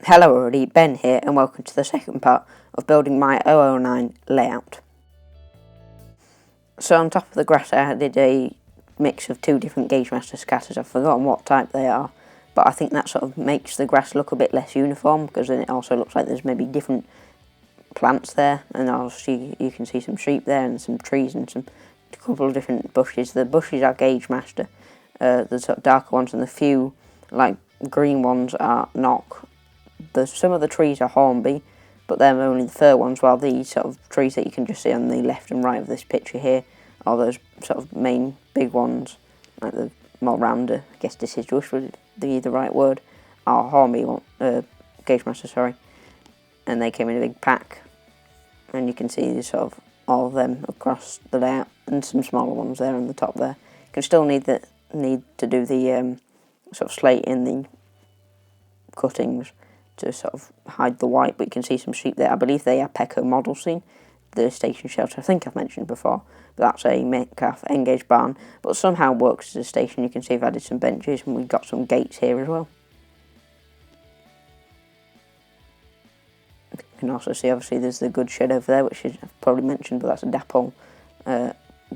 Hello everybody, Ben here and welcome to the second part of building my 009 layout. So on top of the grass I added a mix of two different Gagemaster scatters. I've forgotten what type they are, but I think that sort of makes the grass look a bit less uniform, because then it also looks like there's maybe different plants there, and obviously you can see some sheep there and some trees and a couple of different bushes. The bushes are Gagemaster, the sort of darker ones, and the few like green ones are Nock. Some of the trees are Hornby, but they're only the fir ones, while these sort of trees that you can just see on the left and right of this picture here are those sort of main big ones, like the more rounder, I guess deciduous would be the right word, are Hornby Gagemaster, sorry, and they came in a big pack, and you can see sort of all of them across the layout, and some smaller ones there on the top there. You can still need to do the sort of slate in the cuttings to sort of hide the white, but you can see some sheep there. I believe they are Pecco Model Scene, the station shelter I think I've mentioned before, but that's a Metcalfe Engage barn, but somehow works as a station. You can see I've added some benches and we've got some gates here as well. You can also see obviously there's the goods shed over there, which I've probably mentioned, but that's a Dapol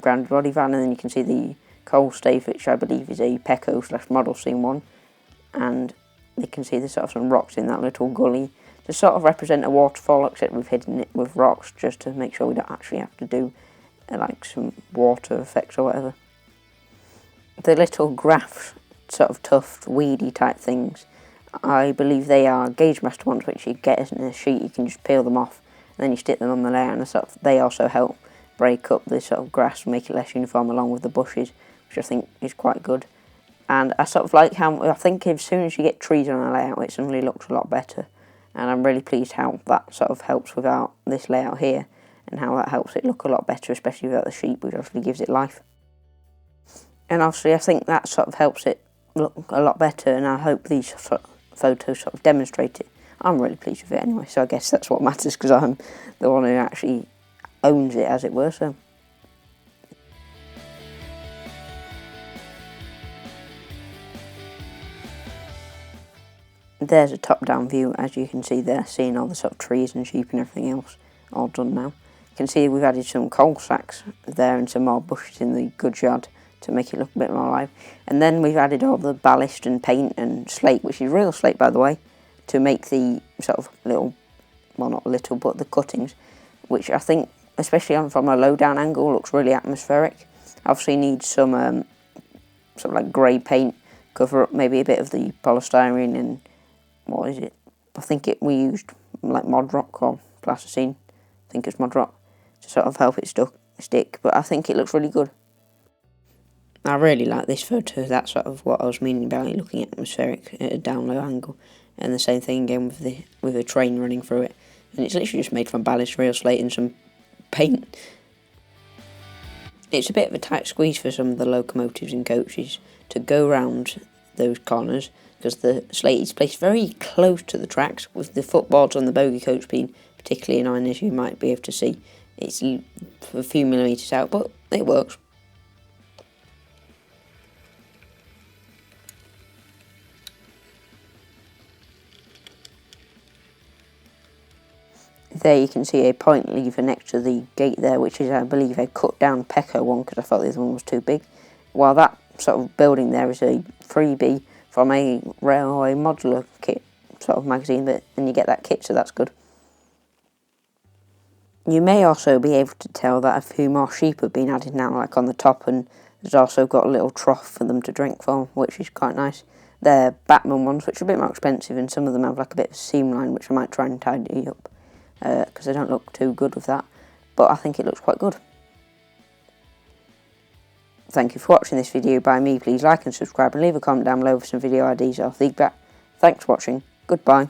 grounded body van, and then you can see the coal stave, which I believe is a Pecco / Model Scene one, and you can see there's sort of some rocks in that little gully to sort of represent a waterfall, except we've hidden it with rocks just to make sure we don't actually have to do like some water effects or whatever. The little grass sort of tuft weedy type things, I believe they are Gagemaster ones, which you get in a sheet. You can just peel them off and then you stick them on the layer, and they also help break up the sort of grass and make it less uniform, along with the bushes, which I think is quite good. And I sort of like how, I think as soon as you get trees on a layout, it suddenly looks a lot better. And I'm really pleased how that sort of helps without this layout here, and how that helps it look a lot better, especially without the sheep, which obviously gives it life. And obviously I think that sort of helps it look a lot better, and I hope these photos sort of demonstrate it. I'm really pleased with it anyway, so I guess that's what matters, because I'm the one who actually owns it, as it were, so. There's a top-down view, as you can see there, seeing all the sort of trees and sheep and everything else all done now. You can see we've added some coal sacks there and some more bushes in the goods yard to make it look a bit more alive. And then we've added all the ballast and paint and slate, which is real slate by the way, to make the sort of little, well not little, but the cuttings, which I think, especially from a low-down angle, looks really atmospheric. Obviously needs some sort of like grey paint, cover up maybe a bit of the polystyrene and what is it? I think we used like Modrock or Plasticine, I think it's Modrock, to sort of help it stick, but I think it looks really good. I really like this photo. That's sort of what I was meaning about it looking atmospheric at a down low angle, and the same thing again with a train running through it, and it's literally just made from ballast, real slate and some paint. It's a bit of a tight squeeze for some of the locomotives and coaches to go round those corners, because the slate is placed very close to the tracks, with the footboards on the bogie coach being particularly annoying, as you might be able to see. It's a few millimetres out, but it works. There you can see a point lever next to the gate there, which is I believe a cut down Pecco one, because I thought the other one was too big. While that sort of building there is a freebie from a railway modular kit sort of magazine, and you get that kit, so that's good. You may also be able to tell that a few more sheep have been added now, like on the top, and there's also got a little trough for them to drink from, which is quite nice. They're Batman ones, which are a bit more expensive, and some of them have like a bit of a seam line, which I might try and tidy up, because they don't look too good with that, but I think it looks quite good. Thank you for watching this video by me. Please like and subscribe and leave a comment down below with some video ideas or feedback. Thanks for watching. Goodbye.